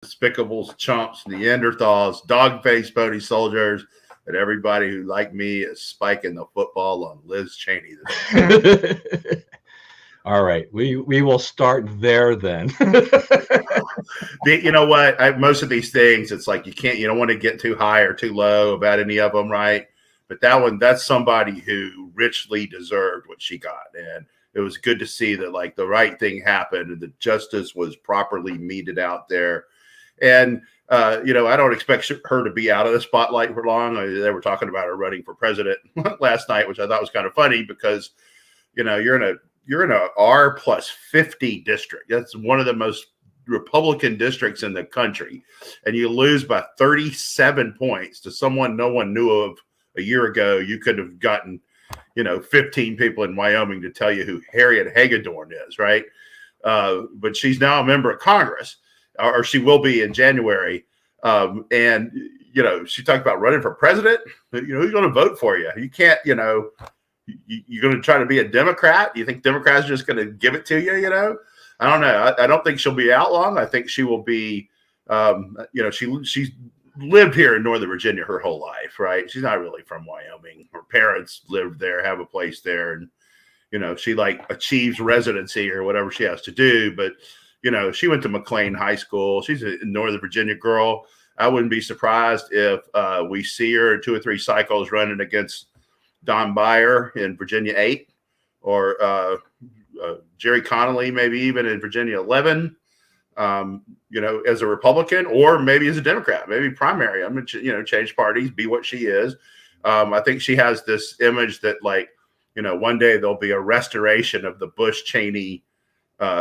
despicables, chumps, Neanderthals, dog-faced pony soldiers, and everybody who, like me, is spiking the football on Liz Cheney this All right, we will start there then. You know what? Most of these things, it's like you don't want to get too high or too low about any of them, right? But that one, that's somebody who richly deserved what she got, and it was good to see that like the right thing happened and the justice was properly meted out there. And I don't expect her to be out of the spotlight for long. They were talking about her running for president last night, which I thought was kind of funny because you're in a R+50 district. That's one of the most Republican districts in the country, and you lose by 37 points to someone no one knew of a year ago. You could have gotten 15 people in Wyoming to tell you who Harriet Hagedorn is, right? But she's now a member of Congress, or she will be in January. And she talked about running for president. Who's going to vote for you? You can't. You're going to try to be a Democrat. You think Democrats are just going to give it to you? I don't know. I don't think she'll be out long. I think she will be. She's lived here in Northern Virginia her whole life, right? She's not really from Wyoming. Her parents lived there, have a place there, and she like achieves residency or whatever she has to do. But she went to McLean High School. She's a Northern Virginia girl. I wouldn't be surprised if we see her in 2 or 3 cycles running against Don Beyer in Virginia 8, or Jerry Connolly, maybe even in Virginia 11, as a Republican, or maybe as a Democrat, maybe primary. I'm going to, change parties, be what she is. I think she has this image that one day there'll be a restoration of the Bush-Cheney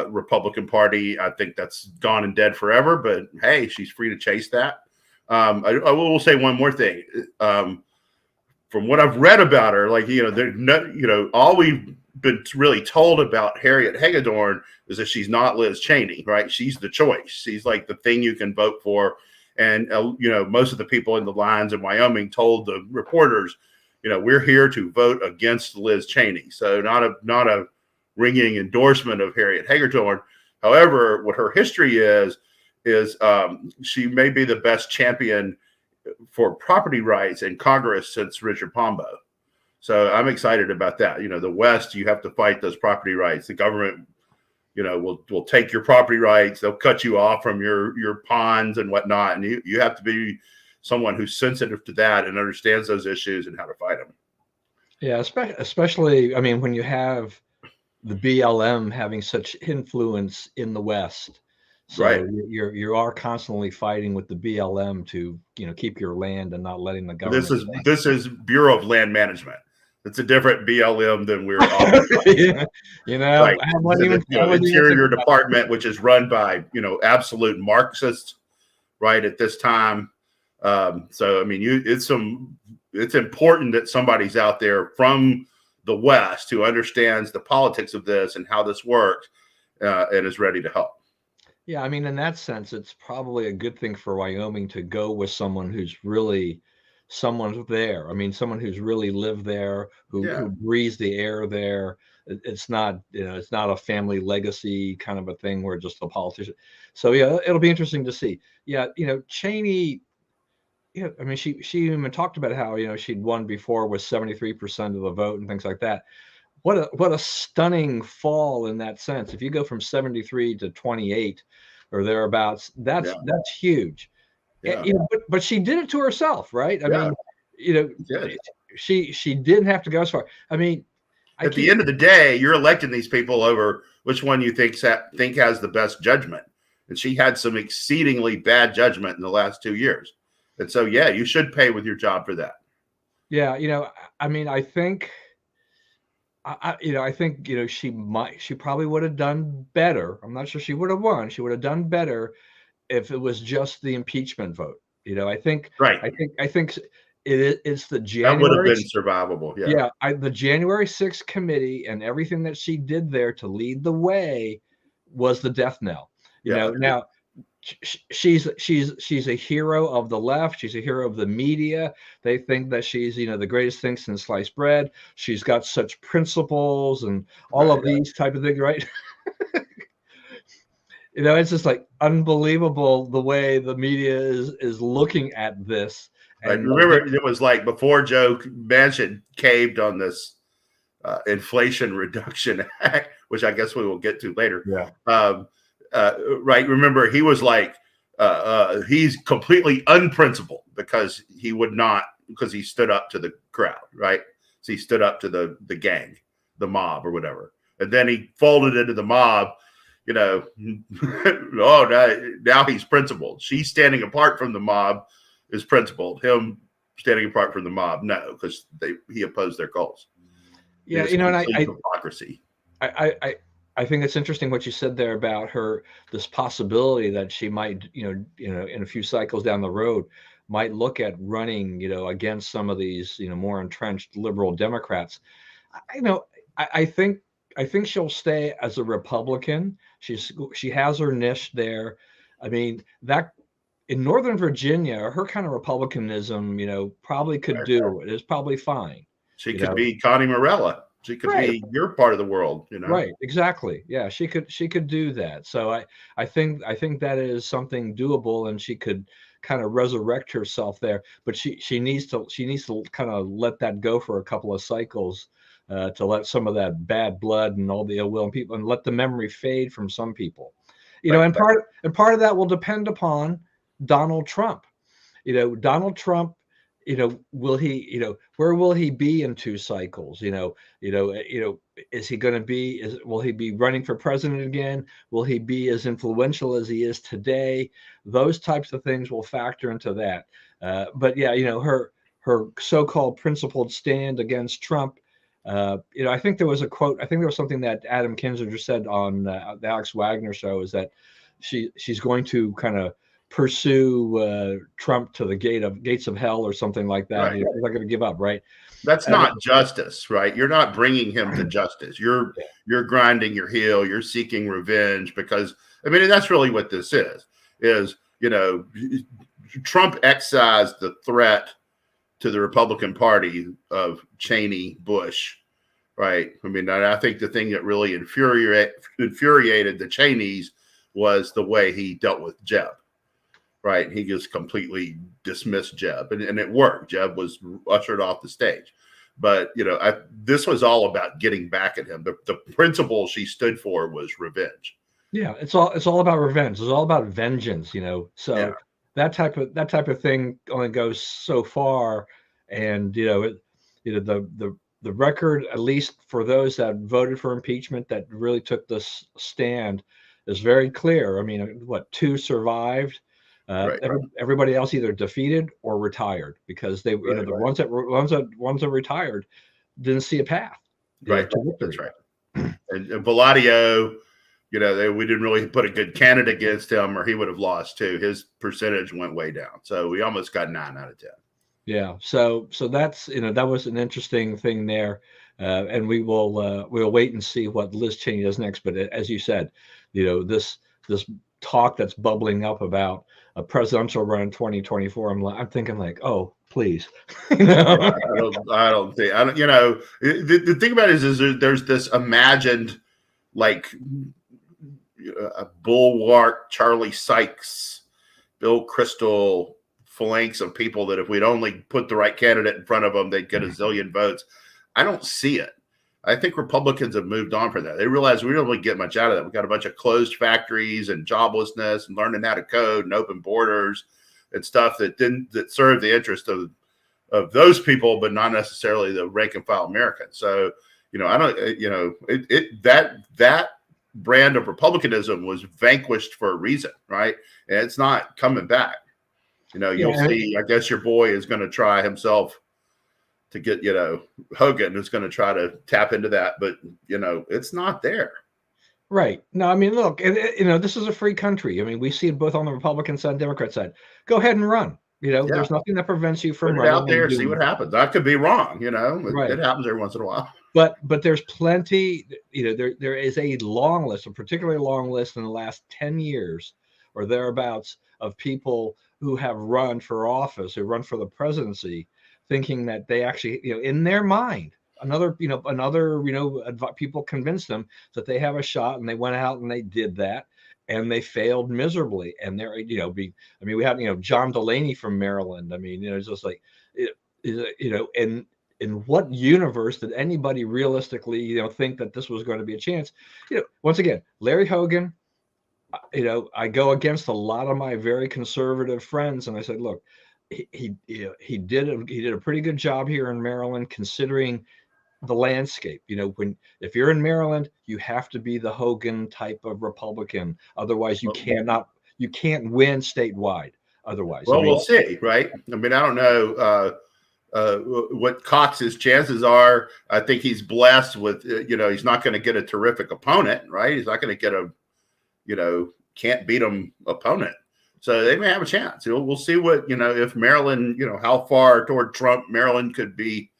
Republican Party. I think that's gone and dead forever, but hey, she's free to chase that. I will say one more thing. From what I've read about her, all we've been really told about Harriet Hagedorn is that she's not Liz Cheney, right? She's the choice. She's like the thing you can vote for. And, most of the people in the lines in Wyoming told the reporters, we're here to vote against Liz Cheney. So not a ringing endorsement of Harriet Hagedorn. However, what her history is she may be the best champion for property rights in Congress since Richard Pombo. So I'm excited about that. The West, you have to fight those property rights. The government, will take your property rights. They'll cut you off from your ponds and whatnot. And you have to be someone who's sensitive to that and understands those issues and how to fight them. Yeah, especially, when you have the BLM having such influence in the West. So right. You are constantly fighting with the BLM to keep your land and not letting the government. This is Bureau of Land Management. It's a different BLM than we're all Interior Department, which is run by absolute Marxists, right at this time. So it's important that somebody's out there from the West who understands the politics of this and how this works and is ready to help. Yeah, in that sense, it's probably a good thing for Wyoming to go with someone who's really someone there. Someone who's really lived there, who breathes the air there. It's not, it's not a family legacy kind of a thing where just a politician. So yeah, it'll be interesting to see. Yeah, Cheney. Yeah, she even talked about how she'd won before with 73% of the vote and things like that. What a stunning fall in that sense. If you go from 73 to 28 or thereabouts, that's huge. Yeah. But she did it to herself, right? She didn't have to go as far. At the end of the day, you're electing these people over which one you think has the best judgment. And she had some exceedingly bad judgment in the last 2 years. And so, yeah, you should pay with your job for that. Yeah. I think. I think she probably would have done better. I'm not sure she would have won. She would have done better if it was just the impeachment vote. I think right. I think it's the January. That would have been survivable. Yeah. Yeah. The January 6th committee and everything that she did there to lead the way was the death knell. Now she's a hero of the left. She's a hero of the media. They think that she's the greatest thing since sliced bread. She's got such principles and all of these type of things, right? It's just like unbelievable the way the media is looking at this. Right. And Remember, it was like before Joe Manchin caved on this Inflation Reduction Act, which I guess we will get to later. Yeah. Right. Remember, he was like, he's completely unprincipled because he stood up to the crowd, right? So he stood up to the gang, the mob or whatever. And then he folded into the mob, now he's principled. She's standing apart from the mob is principled. Him standing apart from the mob, no, because he opposed their goals. Yeah, and hypocrisy. I think it's interesting what you said there about this possibility that she might, in a few cycles down the road, might look at running, against some of these, more entrenched liberal Democrats. I think she'll stay as a Republican. She has her niche there. I mean, that in Northern Virginia, her kind of Republicanism, probably could do it. It's probably fine. She could be Connie Morella. She could be your part of the world, Right, exactly. Yeah, she could do that. So I think that is something doable, and she could kind of resurrect herself there. But she needs to kind of let that go for a couple of cycles, to let some of that bad blood and all the ill will in people, and let the memory fade from some people. And part of that will depend upon Donald Trump. Donald Trump, will he, where will he be in 2 cycles? Is he going to be, will he be running for president again? Will he be as influential as he is today? Those types of things will factor into that. But yeah, her so-called principled stand against Trump. I think there was a quote. I think there was something that Adam Kinzinger said on the Alex Wagner show, is that she's going to kind of pursue Trump to the gates of hell or something like that. Right. He's not going to give up, right? That's not justice, right? You're not bringing him to justice. You're grinding your heel. You're seeking revenge because, that's really what this is, Trump excised the threat to the Republican Party of Cheney, Bush, right? I think the thing that really infuriated the Cheneys was the way he dealt with Jeb. Right. He just completely dismissed Jeb, and it worked. Jeb was ushered off the stage. But, this was all about getting back at him. The principle she stood for was revenge. Yeah, it's all about revenge. It's all about vengeance, So that type of thing only goes so far. And, the record, at least for those that voted for impeachment, that really took this stand, is very clear. 2 survived. Everybody else either defeated or retired, because they, the ones that retired didn't see a path. Right. That's right. And Palladio, we didn't really put a good candidate against him, or he would have lost too. His percentage went way down. So we almost got 9 out of 10. Yeah. So that's, that was an interesting thing there. And we'll wait and see what Liz Cheney does next. But as you said, this talk that's bubbling up about a presidential run in 2024, I'm thinking like, oh, please. I don't think, the thing about it is there's this imagined, like, a bulwark, Charlie Sykes, Bill Kristol phalanx of people that if we'd only put the right candidate in front of them, they'd get a zillion votes. I don't see it. I think Republicans have moved on from that. They realize we don't really get much out of that. We've got a bunch of closed factories and joblessness and learning how to code and open borders and stuff that serve the interest of those people, but not necessarily the rank and file Americans. So, I don't, that brand of Republicanism was vanquished for a reason, right? And it's not coming back. You'll see, I guess your boy is going to try himself to get, Hogan is going to try to tap into that, but, it's not there. Right. No, look, this is a free country. We see it both on the Republican side and Democrat side. Go ahead and run. There's nothing that prevents you from running out there, see what happens. I could be wrong, Right. It happens every once in a while. But there's plenty, there is a long list, a particularly long list in the last 10 years or thereabouts of people who have run for office, who run for the presidency, thinking that they actually, in their mind, people convinced them that they have a shot, and they went out and they did that. and they failed miserably. And they're, we have, John Delaney from Maryland. I mean, it's just like, and in what universe did anybody realistically, think that this was going to be a chance? Once again, Larry Hogan, I go against a lot of my very conservative friends, and I said, look, he did a pretty good job here in Maryland, considering the landscape. If you're in Maryland, you have to be the Hogan type of Republican. Otherwise, you can't win statewide. Otherwise, well, we'll see, right? I mean, I don't know what Cox's chances are. I think he's blessed with, he's not going to get a terrific opponent, right? He's not going to get a, can't beat him opponent. So they may have a chance. We'll see what, if Maryland, how far toward Trump Maryland could be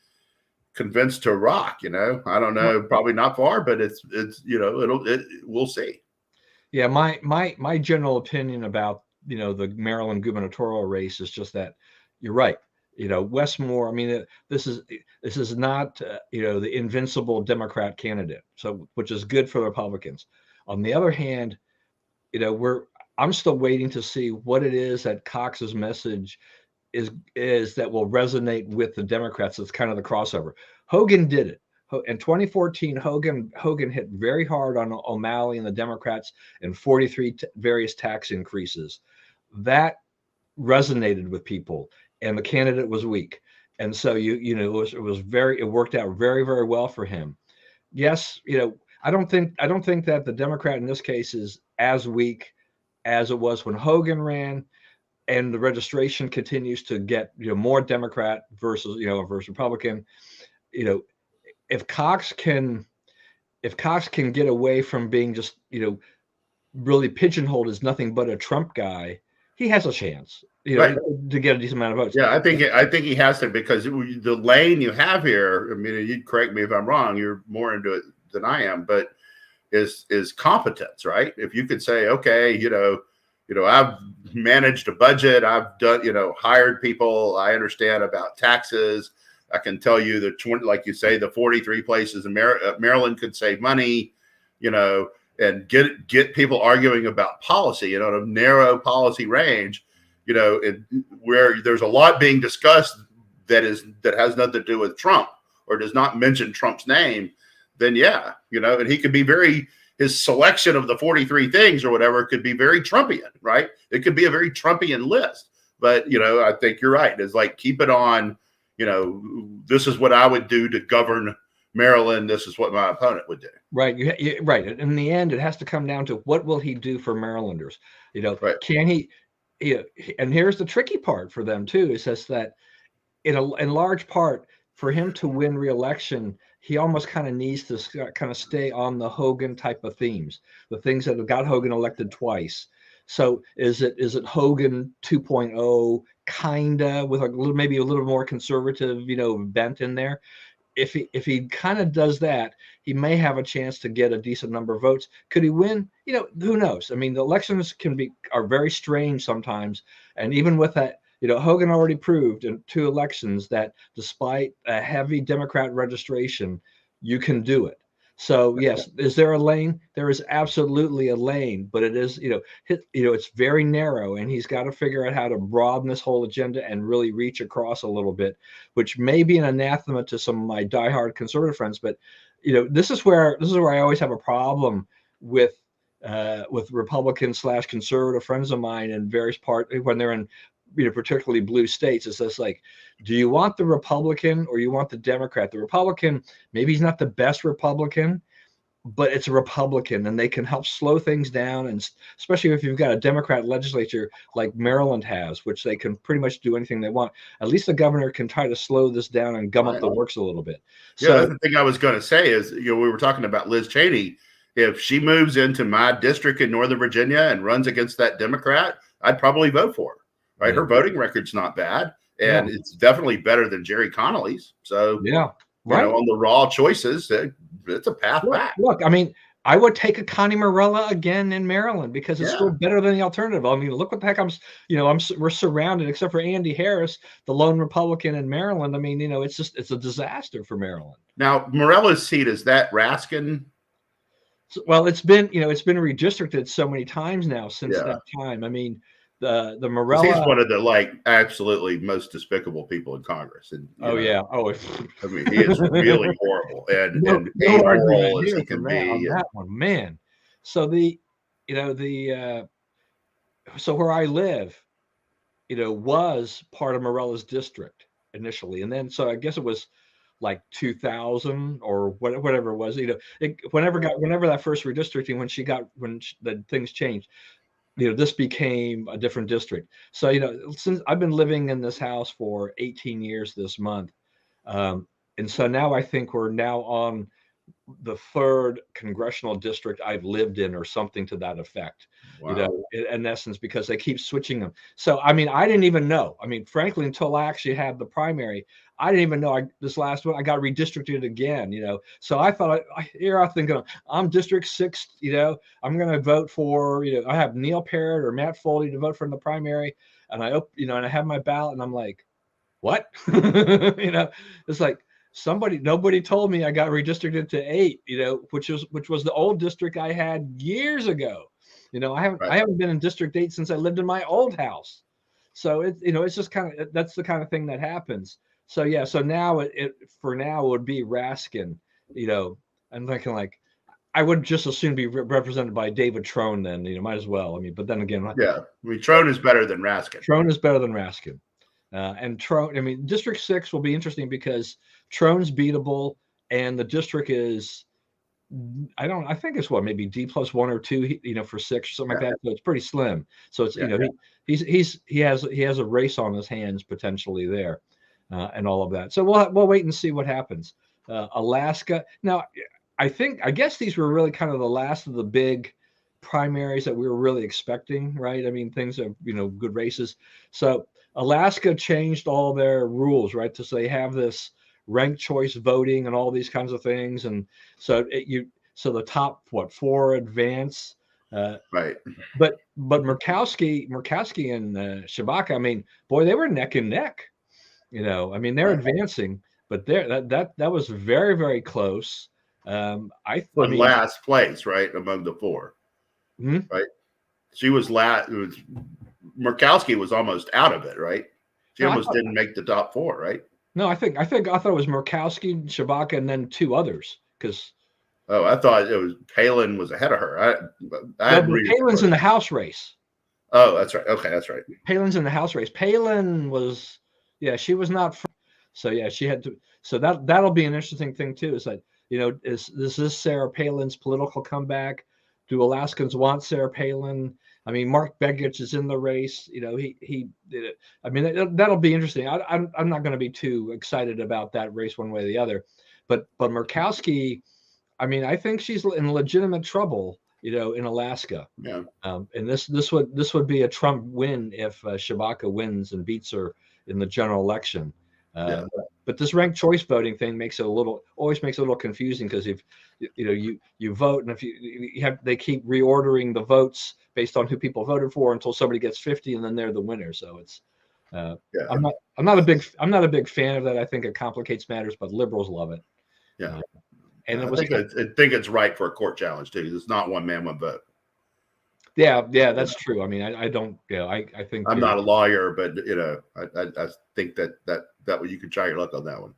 convinced to rock. I don't know, probably not far, but it's we'll see. Yeah, my general opinion about the Maryland gubernatorial race is just that you're right. Wes Moore, I mean, this is not the invincible Democrat candidate, so which is good for the Republicans. On the other hand, I'm still waiting to see what it is that Cox's message is that will resonate with the Democrats. It's kind of the crossover. Hogan did it. In 2014, Hogan hit very hard on O'Malley and the Democrats and 43 various tax increases. That resonated with people, and the candidate was weak. And so it worked out very, very well for him. Yes, I don't think that the Democrat in this case is as weak as it was when Hogan ran, and the registration continues to get more Democrat versus Republican. If Cox can get away from being just really pigeonholed as nothing but a Trump guy, he has a chance right. to get a decent amount of votes. Yeah, I think he has to, because the lane you have here, I mean, you'd correct me if I'm wrong, you're more into it than I am, but is competence, right? If you could say, okay, I've managed a budget, I've done, hired people, I understand about taxes, I can tell you the 20, like you say, the 43 places in Maryland could save money, and get people arguing about policy, in a narrow policy range, where there's a lot being discussed that has nothing to do with Trump or does not mention Trump's name, then yeah, and he could be his selection of the 43 things or whatever could be very Trumpian, right? It could be a very Trumpian list, but I think you're right. It's like, keep it on, this is what I would do to govern Maryland. This is what my opponent would do. Right. Right. In the end, it has to come down to what will he do for Marylanders? Right. Can he, and here's the tricky part for them too, is just that in large part, for him to win re-election, he almost kind of needs to kind of stay on the Hogan type of themes, the things that have got Hogan elected twice. So is it Hogan 2.0 kinda with maybe a little more conservative, bent in there? If he kind of does that, he may have a chance to get a decent number of votes. Could he win? Who knows? I mean, the elections are very strange sometimes, and even with that, Hogan already proved in 2 elections that despite a heavy Democrat registration, you can do it. So yes, is there a lane? There is absolutely a lane, but it is, it's very narrow, and he's got to figure out how to broaden this whole agenda and really reach across a little bit, which may be an anathema to some of my diehard conservative friends. But this is where I always have a problem with Republican/conservative friends of mine in various parts when they're in particularly blue states. It's just like, do you want the Republican or you want the Democrat? The Republican, maybe he's not the best Republican, but it's a Republican, and they can help slow things down. And especially if you've got a Democrat legislature like Maryland has, which they can pretty much do anything they want. At least the governor can try to slow this down and gum up the works a little bit. Yeah, that's the thing I was going to say is, we were talking about Liz Cheney. If she moves into my district in Northern Virginia and runs against that Democrat, I'd probably vote for her. Right, her voting record's not bad, and it's definitely better than Jerry Connolly's. So yeah, right. On the raw choices, it's a path back. Look, I mean, I would take a Connie Morella again in Maryland because it's still better than the alternative. I mean, look what the heck we're surrounded, except for Andy Harris, the lone Republican in Maryland. I mean, it's a disaster for Maryland. Now, Morella's seat, is that Raskin? Well, it's been redistricted so many times now since Yeah. that time. I mean, the He's Morella. one of the like absolutely most despicable people in Congress, and Oh yeah. Oh, I mean, he is really horrible and no argument amoral as here he can from that on be. that one, man. So so where I live, was part of Morella's district initially, and then so I guess it was like 2000 or whatever it was. Whenever that first redistricting, when the things changed, this became a different district. So since I've been living in this house for 18 years this month, and so now I think we're now on the third congressional district I've lived in, or something to that effect. Wow. In essence, because they keep switching them. So, I mean, I didn't even know. I mean, frankly, until I actually had the primary, I didn't even know this last one, I got redistricted again, So I thought, I'm thinking, I'm District 6, I'm going to vote for, I have Neil Parrott or Matt Foley to vote for in the primary. And and I have my ballot, and I'm like, what? It's like, nobody told me I got redistricted to 8, which was the old district I had years ago. I haven't been in District 8 since I lived in my old house. So it's just that's the kind of thing that happens. So yeah, so now it would be Raskin. I'm thinking like, I would just as soon be represented by David Trone then. Might as well. I mean, but then again, yeah, I mean, Trone is better than Raskin. Trone is better than Raskin. And Trone, I mean, District 6 will be interesting because Trone's beatable, and the district is, I think it's maybe D+1 or 2, for 6 or something like that. So it's pretty slim. So it's, he has a race on his hands potentially there, and all of that. So we'll wait and see what happens. Alaska. Now, I guess these were really kind of the last of the big primaries that we were really expecting, right? I mean, things are, good races. So Alaska changed all their rules, right? So they have this ranked choice voting and all these kinds of things. And so the top, 4 advance, right. But Murkowski and Shabaka, I mean, boy, they were neck and neck, I mean, they're advancing, but that was very, very close. Last place, right, among the 4, right? She was last. Murkowski was almost out of it, right? She almost didn't make the top 4, right? No, I thought it was Murkowski, Shabaka, and then 2 others. Because I thought it was Palin was ahead of her. Palin's in the House race. Oh, that's right. Okay, that's right. Palin's in the House race. Palin was, she was not. So yeah, she had to. So that'll be an interesting thing too. Is that is this Sarah Palin's political comeback? Do Alaskans want Sarah Palin? I mean, Mark Begich is in the race. He did it. I mean, that'll be interesting. I'm not going to be too excited about that race one way or the other, but Murkowski, I mean, I think she's in legitimate trouble, in Alaska. Yeah. And this would be a Trump win if Shabaka wins and beats her in the general election. But this ranked choice voting thing always makes it a little confusing, because if you vote, and if they keep reordering the votes based on who people voted for until somebody gets 50, and then they're the winner. So it's I'm not a big fan of that. I think it complicates matters, but liberals love it. Yeah. And I think it's right for a court challenge too. It's not one man, one vote. Yeah, that's true. I mean, I don't. I think I'm not a lawyer, but I think that you could try your luck on that one.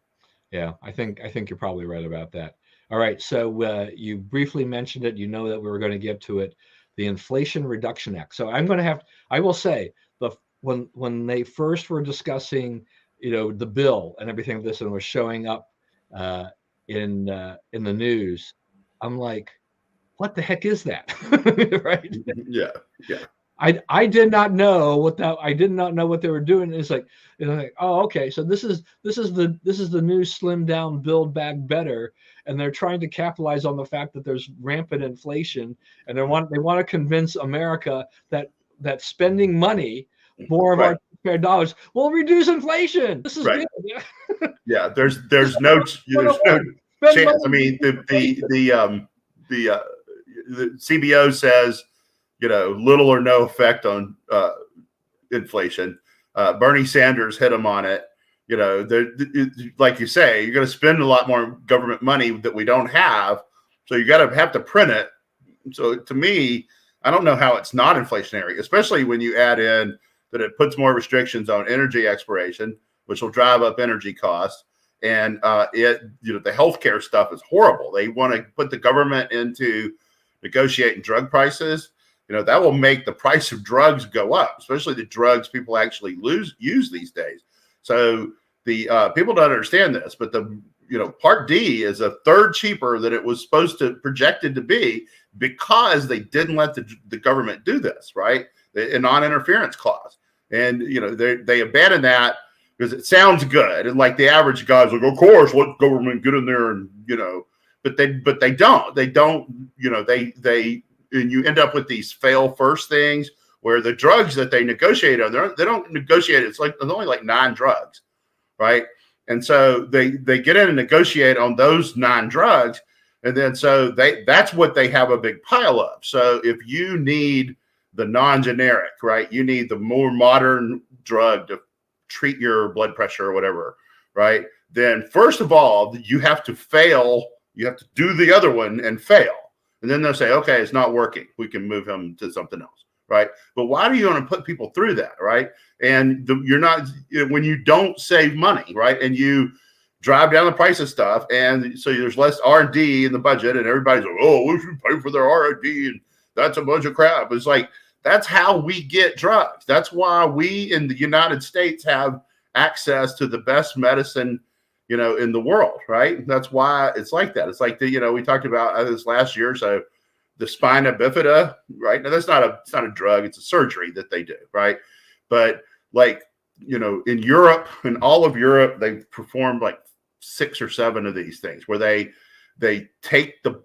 Yeah, I think you're probably right about that. All right, so you briefly mentioned it. You know that we were going to get to it, the Inflation Reduction Act. So I will say, when they first were discussing, the bill and everything of this, and was showing up in the news, I'm like, what the heck is that? Right? Yeah. I did not know what they were doing. It's like, oh, okay. So this is the new slim down Build Back Better, and they're trying to capitalize on the fact that there's rampant inflation, and they want to convince America that spending money, more of our taxpayer dollars, will reduce inflation. This is good. Yeah. There's no chance. I mean, the CBO says, little or no effect on inflation. Bernie Sanders hit him on it. Like you say, you're going to spend a lot more government money that we don't have. So you have to print it So to me, I don't know how it's not inflationary, especially when you add in that it puts more restrictions on energy exploration, which will drive up energy costs. And the healthcare stuff is horrible. They want to put the government into negotiating drug prices. That will make the price of drugs go up, especially the drugs people actually use these days. So the people don't understand this, but Part D is a third cheaper than it was projected to be, because they didn't let the government do this, right? A non-interference clause. And, they abandoned that because it sounds good. And like the average guy's like, of course, let government get in there and, but they don't, and you end up with these fail first things where the drugs that they negotiate on, they don't negotiate. It's like, there's only like 9 drugs, right? And so they get in and negotiate on those 9 drugs. And then so that's what they have a big pile of. So if you need the non-generic, right, you need the more modern drug to treat your blood pressure or whatever, right, then first of all, you have to fail. You have to do the other one and fail. And then they'll say, okay, it's not working. We can move him to something else, right? But why do you want to put people through that, right? And you're not, when you don't save money, right, and you drive down the price of stuff, and so there's less R&D in the budget, and everybody's like, oh, we should pay for their R&D, and that's a bunch of crap. It's like, that's how we get drugs. That's why we in the United States have access to the best medicine, in the world, right? That's why it's like that. It's like we talked about this last year. So the spina bifida, right? Now it's not a drug. It's a surgery that they do, right? But like, in Europe, in all of Europe, they've performed like 6 or 7 of these things where they take the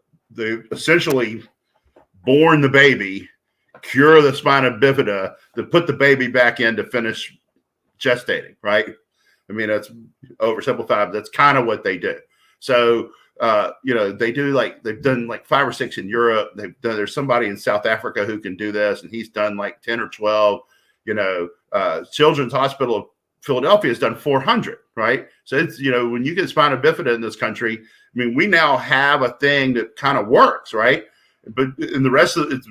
essentially born the baby, cure the spina bifida, to put the baby back in to finish gestating, right? I mean, that's oversimplified, but that's kind of what they do. So, they do they've done like 5 or 6 in Europe. There's somebody in South Africa who can do this, and he's done like 10 or 12. Children's Hospital of Philadelphia has done 400, right? So it's, when you get spina bifida in this country, I mean, we now have a thing that kind of works, right? But in the rest of it's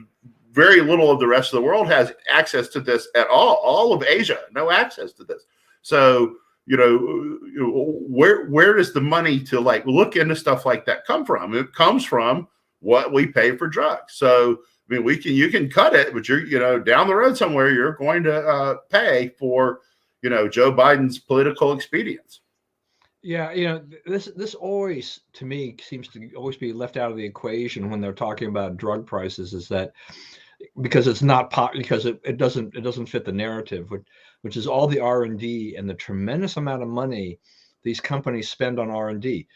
very little of the rest of the world has access to this at all. All of Asia, no access to this. So, where does the money to like look into stuff like that come from? It comes from what we pay for drugs. So, I mean, you can cut it, but you're, down the road somewhere, you're going to pay for, Joe Biden's political expedience. Yeah, this always, to me, seems to always be left out of the equation when they're talking about drug prices, is that because it's not because it doesn't fit the narrative, which is all the R&D and the tremendous amount of money these companies spend on R&D.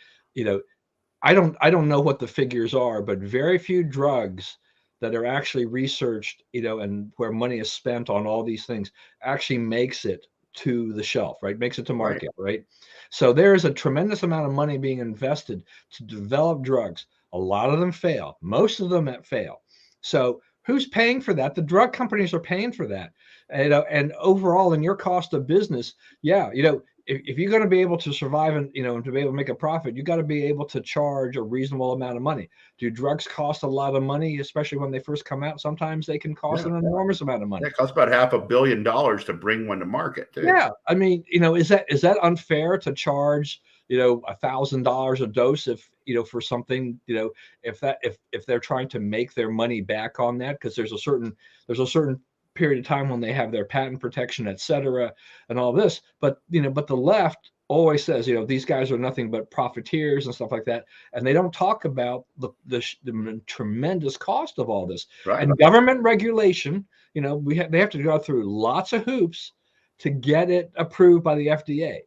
I don't know what the figures are, but very few drugs that are actually researched, and where money is spent on all these things actually makes it to the shelf, right? Makes it to market, right? So there is a tremendous amount of money being invested to develop drugs. A lot of them fail. Most of them fail. So who's paying for that? The drug companies are paying for that. And overall, in your cost of business, if you're going to be able to survive and to be able to make a profit, you got to be able to charge a reasonable amount of money. Do drugs cost a lot of money, especially when they first come out? Sometimes they can cost an enormous amount of money. It costs about $500 million to bring one to market, too. Yeah, I mean, is that unfair to charge $1,000 a dose if for something, if they're trying to make their money back on that, because there's a certain period of time when they have their patent protection, et cetera, and all this. But but the left always says these guys are nothing but profiteers and stuff like that, and they don't talk about the tremendous cost of all this. Right. And government regulation. They have to go through lots of hoops to get it approved by the FDA.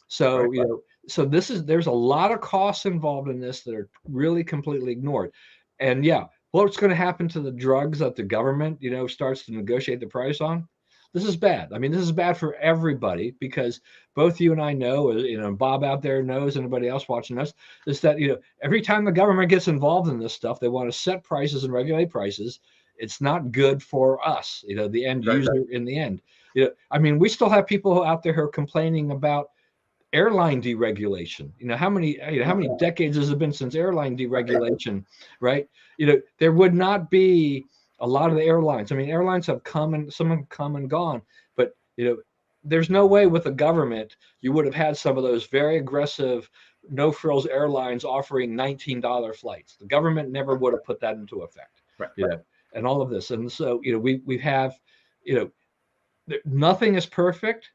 So right. So there's a lot of costs involved in this that are really completely ignored. And what's going to happen to the drugs that the government, starts to negotiate the price on? This is bad. I mean, this is bad for everybody, because both you and I know, Bob out there knows, anybody else watching us, is that, every time the government gets involved in this stuff, they want to set prices and regulate prices. It's not good for us, the end user in the end. I mean, we still have people out there who are complaining about airline deregulation. How many decades has it been since airline deregulation, right? There would not be a lot of the airlines. I mean, airlines have come and some have come and gone, but there's no way with the government you would have had some of those very aggressive no frills airlines offering $19 flights. The government never would have put that into effect, and all of this. And so, we have, nothing is perfect,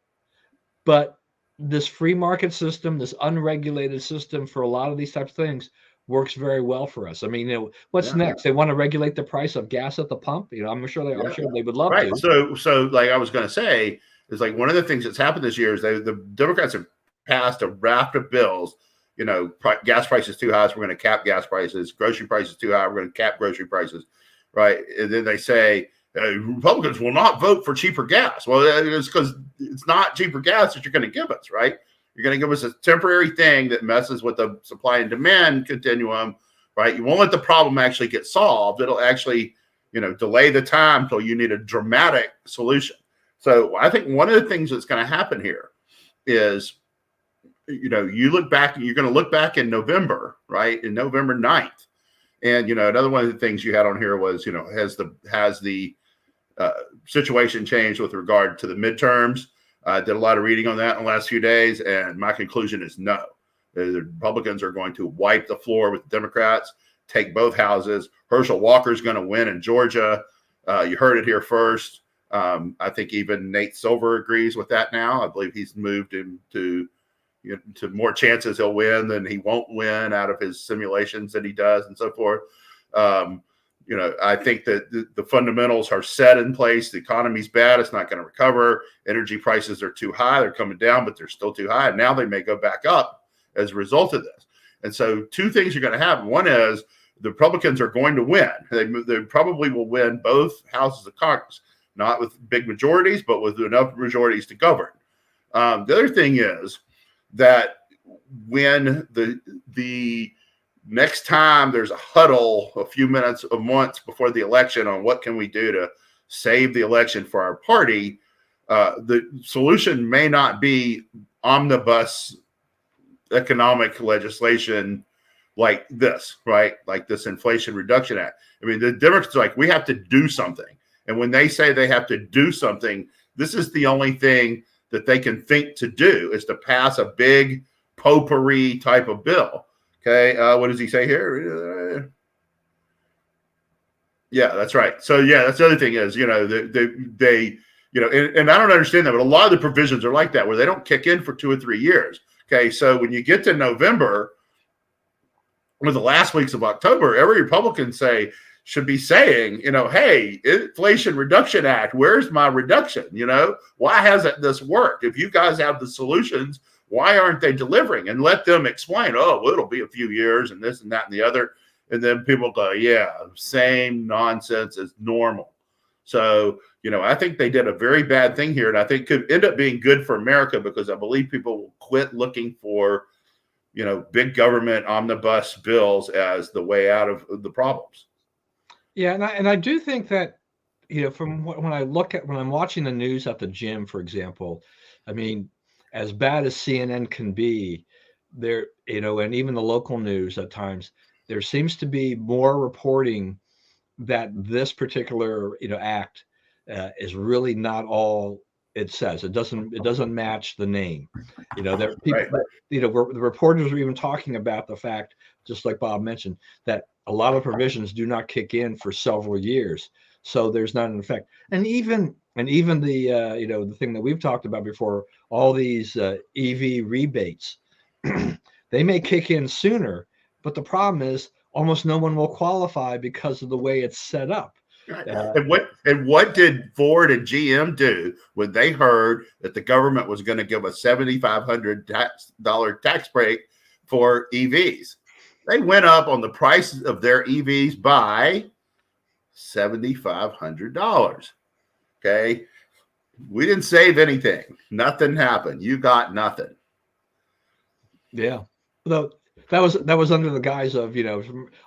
but this free market system, this unregulated system for a lot of these types of things works very well for us. I mean, what's next? They want to regulate the price of gas at the pump. I'm sure they would love to. So like I was going to say, is like one of the things that's happened this year is the Democrats have passed a raft of bills. Gas prices too high, so we're going to cap gas prices. Grocery prices too high, we're going to cap grocery prices, right? And then they say Republicans will not vote for cheaper gas. Well, it's because it's not cheaper gas that you're going to give us, right? You're going to give us a temporary thing that messes with the supply and demand continuum, right? You won't let the problem actually get solved. It'll actually, delay the time till you need a dramatic solution. So I think one of the things that's going to happen here is, you look back, you're going to look back in November, right? In November 9th. And, another one of the things you had on here was, has the situation changed with regard to the midterms? I did a lot of reading on that in the last few days, and my conclusion is no. The Republicans are going to wipe the floor with the Democrats, take both houses. Herschel Walker is going to win in Georgia. You heard it here first. I think even Nate Silver agrees with that now. I believe he's moved him to more chances he'll win than he won't win out of his simulations that he does and so forth. I think that the fundamentals are set in place. The economy's bad. It's not going to recover. Energy prices are too high. They're coming down, but they're still too high. And now they may go back up as a result of this. And so two things are going to happen. One is the Republicans are going to win. They probably will win both houses of Congress, not with big majorities, but with enough majorities to govern. The other thing is that when the next time there's a huddle a few minutes or months before the election on what can we do to save the election for our party, the solution may not be omnibus economic legislation like this, right? Like this Inflation Reduction Act. I mean, the Democrats are like, we have to do something. And when they say they have to do something, this is the only thing that they can think to do is to pass a big potpourri type of bill. Okay. What does he say here? Yeah, that's right. So that's the other thing is, they and I don't understand that, but a lot of the provisions are like that where they don't kick in for 2 or 3 years. Okay. So when you get to November or the last weeks of October, every Republican should be saying, hey, Inflation Reduction Act, where's my reduction? Why hasn't this worked? If you guys have the solutions, why aren't they delivering? And let them explain, well, it'll be a few years and this and that and the other. And then people go, yeah, same nonsense as normal. So, I think they did a very bad thing here. And I think could end up being good for America because I believe people will quit looking for, big government omnibus bills as the way out of the problems. Yeah, and I do think that, from when I'm watching the news at the gym, for example, I mean, as bad as CNN can be, there, and even the local news at times, there seems to be more reporting that this particular, act is really not all it says. It doesn't match the name. There are people, right. The reporters are even talking about the fact, just like Bob mentioned, that a lot of provisions do not kick in for several years, so there's not an effect. And even the the thing that we've talked about before, all these EV rebates, they may kick in sooner, but the problem is almost no one will qualify because of the way it's set up. And what did Ford and GM do when they heard that the government was going to give a $7,500 tax break for EVs? They went up on the prices of their EVs by $7,500. Okay. We didn't save anything. Nothing happened. You got nothing. Yeah. Though that was under the guise of,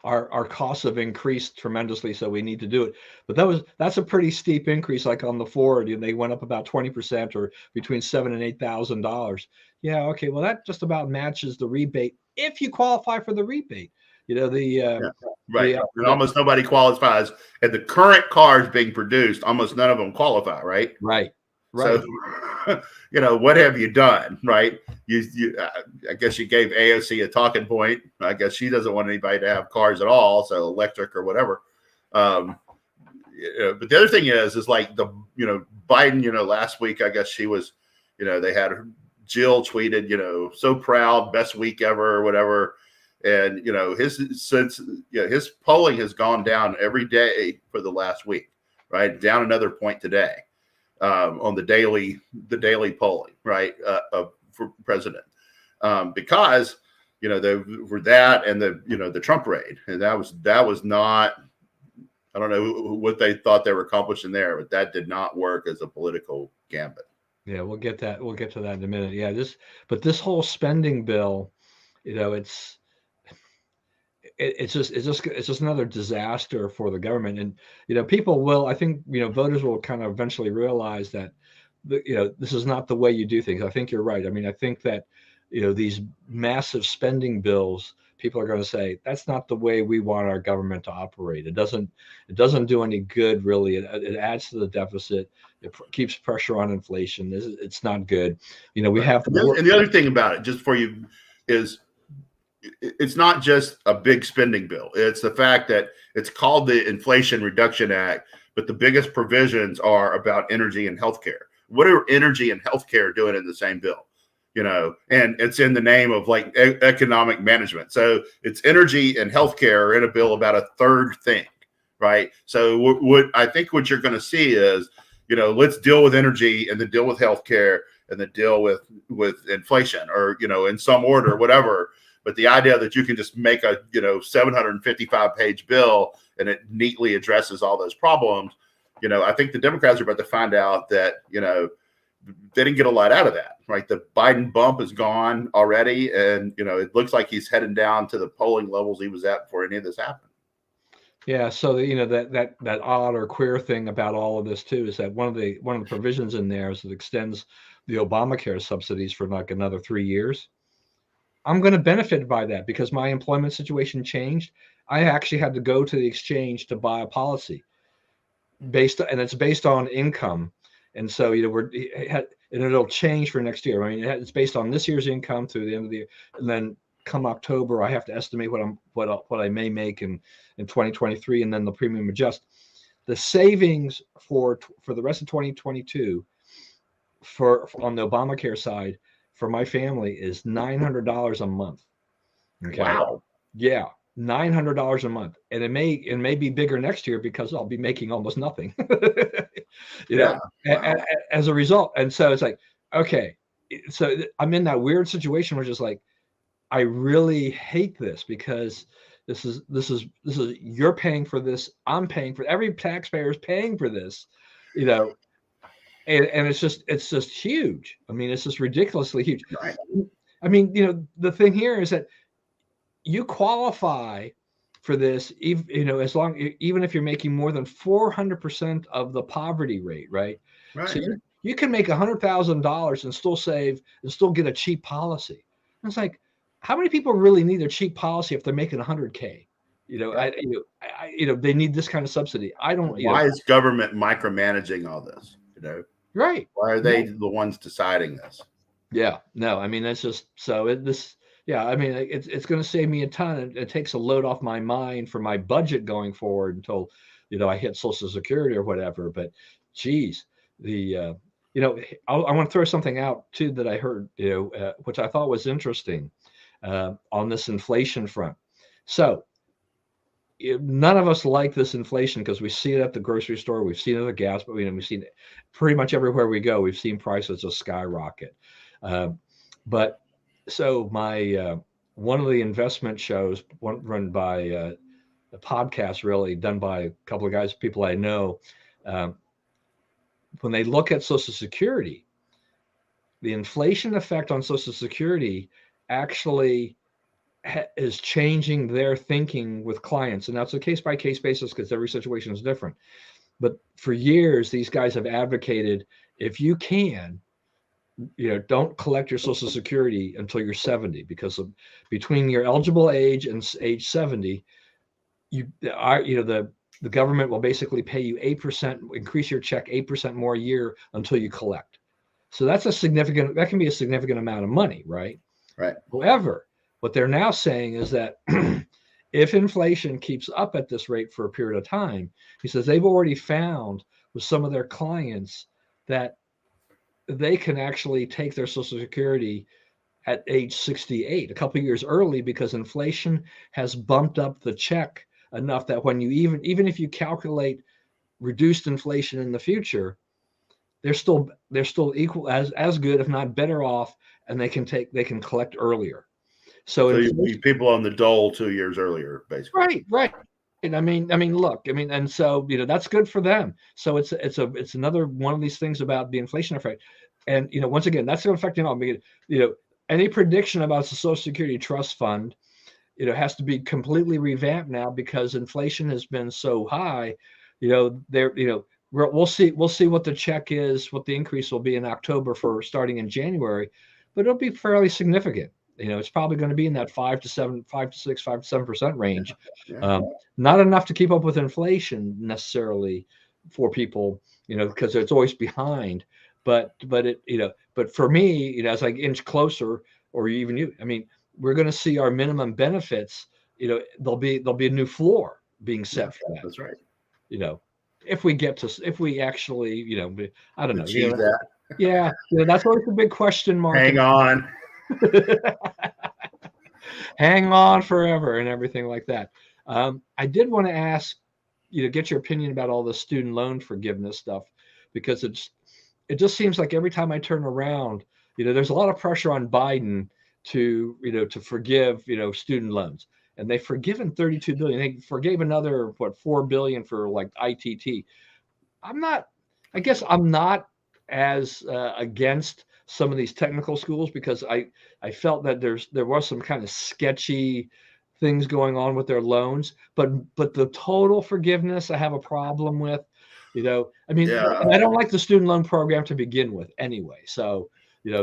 our costs have increased tremendously, so we need to do it. But that's a pretty steep increase. Like on the Ford, they went up about 20%, or between $7,000 and $8,000. Yeah, okay, well that just about matches the rebate if you qualify for the rebate. Right. And almost nobody qualifies. And the current cars being produced, almost none of them qualify, right? Right. So, what have you done, right? I guess you gave AOC a talking point. I guess she doesn't want anybody to have cars at all, so electric or whatever. But the other thing is like Biden, last week, I guess she was, they had Jill tweeted, so proud, best week ever, or whatever. And his polling has gone down every day for the last week, right? Down another point today on the daily polling, right, for president, because for that and the Trump raid, and that was not. I don't know what they thought they were accomplishing there, but that did not work as a political gambit. Yeah, we'll get to that in a minute. Yeah, this whole spending bill, it's just another disaster for the government. And people will, I think, voters will kind of eventually realize that this is not the way you do things. I think you're right. I mean, I think that these massive spending bills, people are going to say that's not the way we want our government to operate. It doesn't do any good, really. It adds to the deficit. It keeps pressure on inflation. It's not good. We have and the other thing about it, just for you, is it's not just a big spending bill. It's the fact that it's called the Inflation Reduction Act, but the biggest provisions are about energy and healthcare. What are energy and healthcare doing in the same bill? And it's in the name of like economic management. So it's energy and healthcare in a bill about a third thing, right? So what I think what you're going to see is, let's deal with energy and then deal with healthcare and then deal with inflation, or in some order, whatever. But the idea that you can just make a 755-page bill and it neatly addresses all those problems, I think the Democrats are about to find out that they didn't get a lot out of that, right? The Biden bump is gone already, and it looks like he's heading down to the polling levels he was at before any of this happened. Yeah, so that odd or queer thing about all of this too is that one of the provisions in there is it extends the Obamacare subsidies for like another 3 years. I'm going to benefit by that because my employment situation changed. I actually had to go to the exchange to buy a policy and it's based on income. And so, and it'll change for next year. I mean, it's based on this year's income through the end of the year. And then come October, I have to estimate what I may make in 2023, and then the premium adjust. The savings for the rest of 2022 on the Obamacare side for my family is $900 a month. Okay. Wow. Yeah, $900 a month, and it may be bigger next year because I'll be making almost nothing. As a result. And so it's like, okay, so I'm in that weird situation where just like, I really hate this because this is you're paying for this, I'm paying for, every taxpayer is paying for this, and it's just huge. I mean, it's just ridiculously huge. Right. I mean, the thing here is that you qualify for this, even if you're making more than 400% of the poverty rate, right? Right. So you can make $100,000 and still save and still get a cheap policy. And it's like, how many people really need a cheap policy if they're making $100K? They need this kind of subsidy. I don't. Why is government micromanaging all this? Right. Why are they the ones deciding this? Yeah. No. I mean, that's just so Yeah, I mean, it's going to save me a ton. It takes a load off my mind for my budget going forward until, I hit Social Security or whatever. But, geez, I want to throw something out too that I heard, which I thought was interesting on this inflation front. So, none of us like this inflation because we see it at the grocery store, we've seen it at the gas, but we've seen it pretty much everywhere we go. We've seen prices just skyrocket, but. So my one of the investment shows run by a podcast, really done by a couple of people I know, when they look at Social Security, the inflation effect on Social Security actually is changing their thinking with clients, and that's a case by case basis because every situation is different. But for years, these guys have advocated, if you can, don't collect your Social Security until you're 70, because between your eligible age and age 70, the government will basically pay you 8%, increase your check 8% more a year until you collect. So that can be a significant amount of money, right? Right. However, what they're now saying is that if inflation keeps up at this rate for a period of time, he says they've already found with some of their clients that they can actually take their Social Security at age 68, a couple of years early, because inflation has bumped up the check enough that when you even if you calculate reduced inflation in the future, they're still equal as good, if not better off, and they can collect earlier. So you people on the dole 2 years earlier, basically. Right. And I mean, look, and so that's good for them. So it's another one of these things about the inflation effect, and once again, that's going to affect all. Any prediction about the Social Security Trust Fund, has to be completely revamped now because inflation has been so high. We'll see what the check is, what the increase will be in October for starting in January, but it'll be fairly significant. It's probably going to be in that 5 to 7, 5 to 6, 5 to 7% range. Yeah. Not enough to keep up with inflation necessarily for people, because it's always behind. But for me, as I inch closer, or even you, we're going to see our minimum benefits. There'll be a new floor being set for that. That's right. If we actually, I don't know. Achieve that. Yeah, that's always the big question mark. Hang on. Hang on forever and everything like that. I did want to ask, get your opinion about all the student loan forgiveness stuff, because it just seems like every time I turn around, there's a lot of pressure on Biden to forgive, student loans. And they've forgiven $32 billion. They forgave another, $4 billion for like ITT. I guess I'm not as against some of these technical schools, because I felt that there was some kind of sketchy things going on with their loans, but the total forgiveness I have a problem with. I don't like the student loan program to begin with anyway. So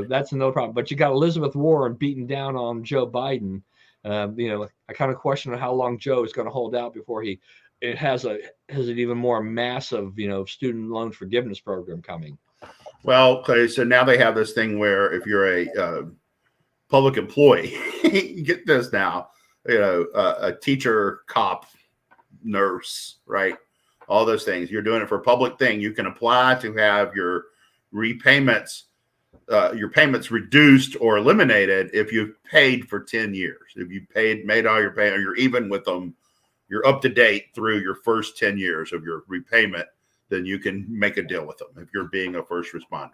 that's no problem. But you got Elizabeth Warren beating down on Joe Biden. I kind of question how long Joe is going to hold out before it has an even more massive student loan forgiveness program coming. Well, okay, so now they have this thing where if you're a public employee, you get this now, a teacher, cop, nurse, right? All those things. You're doing it for a public thing. You can apply to have your payments reduced or eliminated if you've paid for 10 years. If you made all your payment, or you're even with them, you're up to date through your first 10 years of your repayment, then you can make a deal with them if you're being a first responder.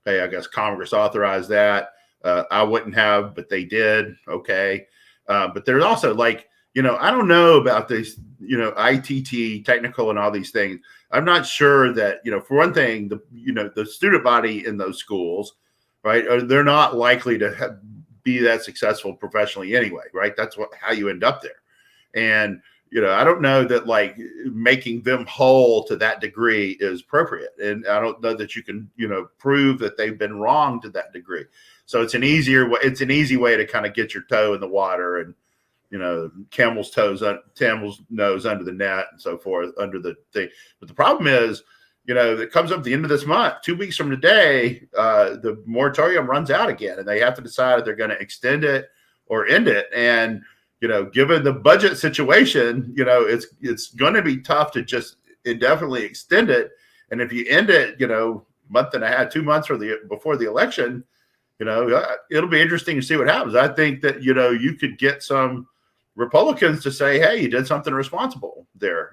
Okay, I guess Congress authorized that. I wouldn't have, but they did. Okay. But there's also I don't know about this, ITT, technical, and all these things. I'm not sure that, for one thing, the student body in those schools, right, they're not likely to be that successful professionally anyway, right? That's how you end up there. And I don't know that making them whole to that degree is appropriate. And I don't know that you can, prove that they've been wrong to that degree. So it's an easy way to kind of get your toe in the water and, camel's nose under the net and so forth under the thing. But the problem is, it comes up at the end of this month, 2 weeks from today, the moratorium runs out again, and they have to decide if they're going to extend it or end it. And given the budget situation, it's going to be tough to just indefinitely extend it. And if you end it, month and a half, 2 months before the election, it'll be interesting to see what happens. I think that, you could get some Republicans to say, hey, you did something responsible there,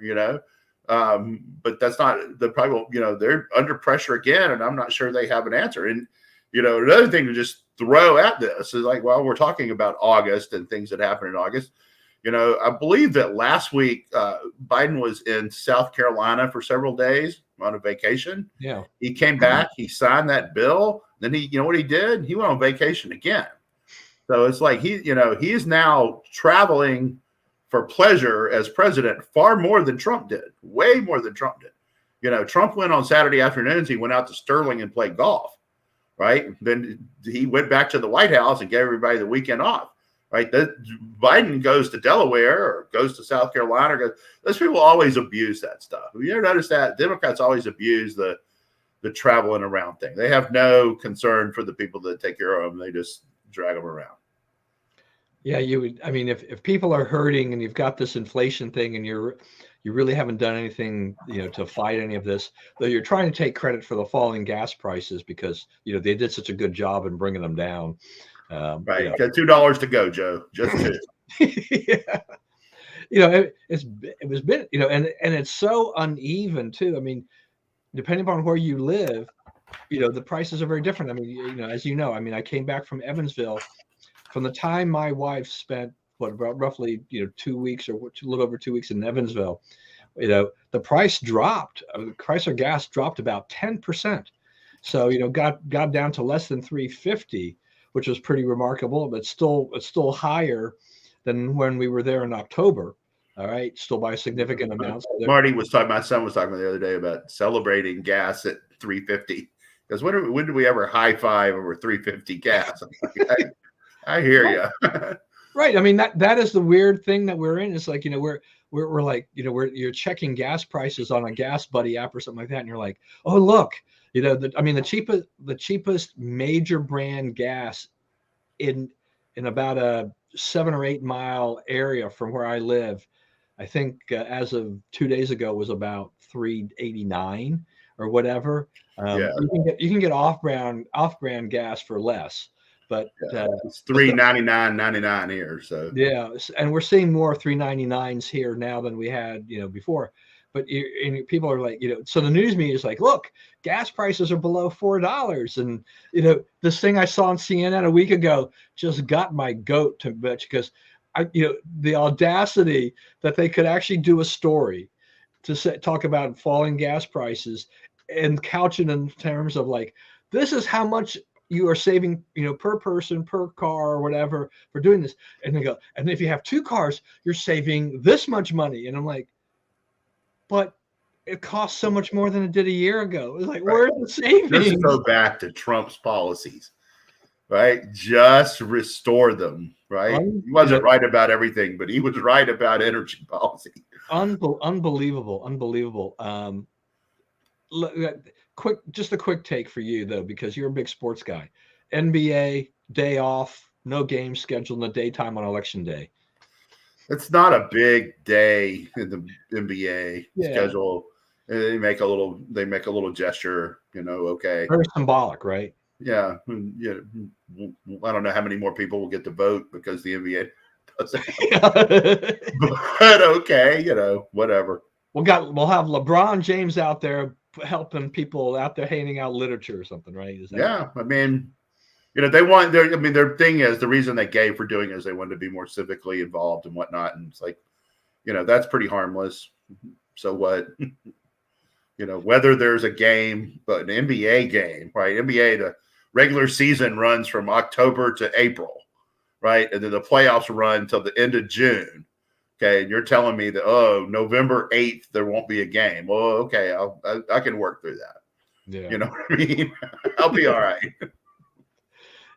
but that's not the problem. They're under pressure again, and I'm not sure they have an answer. And, another thing to just throw at this is we're talking about August and things that happen in August. I believe that last week Biden was in South Carolina for several days on a vacation. Yeah. He came back, he signed that bill. Then what he did? He went on vacation again. So it's like he's now traveling for pleasure as president far more than Trump did, way more than Trump did. Trump went on Saturday afternoons. He went out to Sterling and played golf, right? Then he went back to the White House and gave everybody the weekend off, right? Biden goes to Delaware or goes to South Carolina. Those people always abuse that stuff. Have you ever noticed that? Democrats always abuse the traveling around thing. They have no concern for the people that take care of them. They just drag them around. Yeah, you would. I mean, if people are hurting and you've got this inflation thing and you really haven't done anything, to fight any of this, though you're trying to take credit for the falling gas prices because, they did such a good job in bringing them down. Right. Got $2 to go, Joe. Just two. Yeah. It was been, and it's so uneven too. I mean, depending upon where you live, the prices are very different. I mean, as I mean, I came back from Evansville. From the time my wife spent about roughly 2 weeks or a little over 2 weeks in Evansville, the price dropped. The price of gas dropped about 10%. So got down to less than $3.50, which was pretty remarkable. But it's still higher than when we were there in October. All right, still by a significant amount. So my son was talking the other day about celebrating gas at $3.50 because when did we ever high five over $3.50 gas? I hear you. Right. I mean, that is the weird thing that we're in. It's like, we're like, you're checking gas prices on a Gas Buddy app or something like that. And you're like, oh, look, the cheapest major brand gas in about a 7 or 8 mile area from where I live, I think as of 2 days ago was about $3.89 or whatever. You can get off-brand gas for less. But it's $3.99.99 here. So yeah, and we're seeing more $3.99s here now than we had before. But people are like, so the news media is like, look, gas prices are below $4, and this thing I saw on CNN a week ago just got my goat to bitch because the audacity that they could actually do a story to talk about falling gas prices and couch it in terms of like, this is how much you are saving, per person, per car, or whatever for doing this. And they go, and if you have 2 cars, you're saving this much money. And I'm like, but it costs so much more than it did a year ago. It's like, where's the savings? Just go back to Trump's policies, right? Just restore them, right? He wasn't right about everything, but he was right about energy policy. Unbelievable. Just a quick take for you though, because you're a big sports guy. NBA day off, no games scheduled in the daytime on election day. It's not a big day in the NBA schedule. They make a little gesture, okay. Very symbolic, right? Yeah. I don't know how many more people will get to vote because the NBA doesn't. But okay, whatever. We'll have LeBron James out there helping people out there handing out literature or something, right? I mean, their thing is the reason they gave for doing it is they wanted to be more civically involved and whatnot. And it's like, that's pretty harmless. So what, whether there's a game, but an NBA game, right? NBA, the regular season runs from October to April, right? And then the playoffs run until the end of June. Okay, and you're telling me that November 8th there won't be a game. Well, okay, I can work through that. Yeah, you know what I mean. I'll be all right.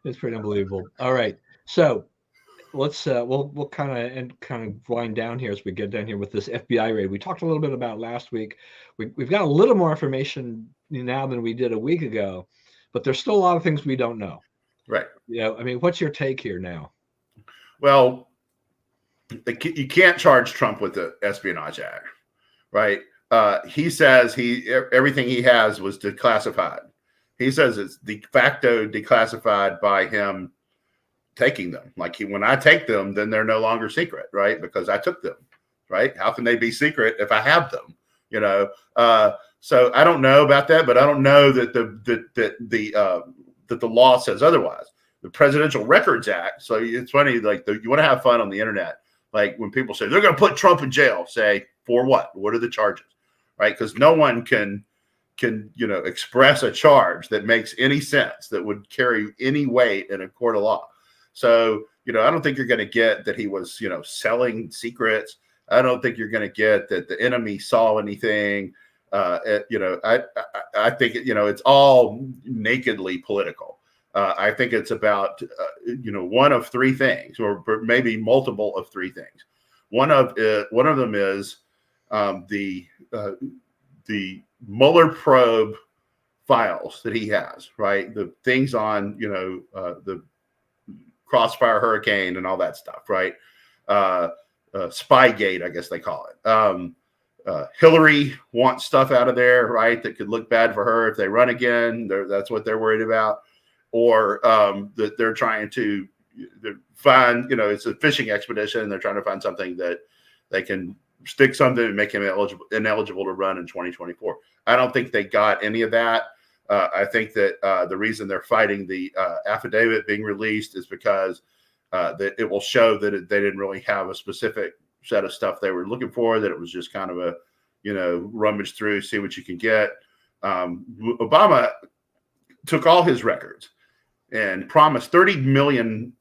It's pretty unbelievable. All right, so let's we'll kind of wind down here as we get down here with this FBI raid. We talked a little bit about last week. We've got a little more information now than we did a week ago, but there's still a lot of things we don't know. Right. I mean, what's your take here now? Well, you can't charge Trump with the Espionage Act, right? He says everything he has was declassified. He says it's de facto declassified by him taking them. Like when I take them, then they're no longer secret, right? Because I took them, right? How can they be secret if I have them? So I don't know about that, but I don't know that the law says otherwise. The Presidential Records Act. So it's funny, like you want to have fun on the internet. Like when people say they're going to put Trump in jail, say for what? What are the charges, right? Because no one can express a charge that makes any sense that would carry any weight in a court of law. So, I don't think you're going to get that he was, selling secrets. I don't think you're going to get that the enemy saw anything. I think, it's all nakedly political. I think it's about, one of three things, or maybe multiple of three things. One of them is the Mueller probe files that he has, right? The things on, the Crossfire Hurricane and all that stuff, right? Spygate, I guess they call it. Hillary wants stuff out of there, right? That could look bad for her if they run again. That's what they're worried about. Or that they're trying to find, it's a fishing expedition, and they're trying to find something that they can stick something and make him ineligible to run in 2024. I don't think they got any of that. I think that the reason they're fighting the affidavit being released is because that it will show that they didn't really have a specific set of stuff they were looking for, that it was just kind of a, rummage through, see what you can get. Obama took all his records and promised 30 million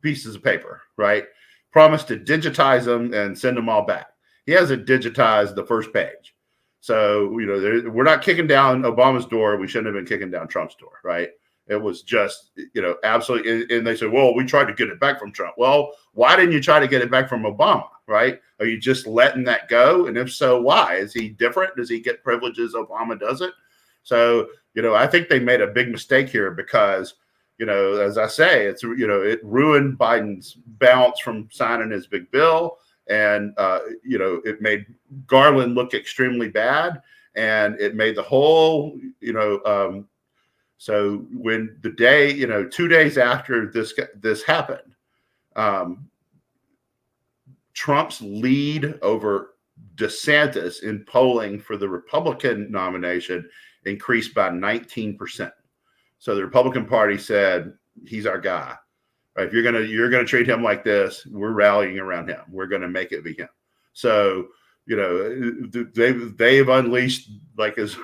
pieces of paper, right? Promised to digitize them and send them all back. He hasn't digitized the first page. So, we're not kicking down Obama's door. We shouldn't have been kicking down Trump's door, right? It was just, absolutely. And they said, well, we tried to get it back from Trump. Well, why didn't you try to get it back from Obama, right? Are you just letting that go? And if so, why? Is he different? Does he get privileges Obama doesn't? So, I think they made a big mistake here because, as I say, it's, it ruined Biden's bounce from signing his big bill. And, it made Garland look extremely bad. And it made the whole, so when the day, 2 days after this happened, Trump's lead over DeSantis in polling for the Republican nomination increased by 19%. So the Republican Party said, he's our guy. Right? If you're gonna treat him like this, we're rallying around him. We're gonna make it be him. So they've unleashed, like as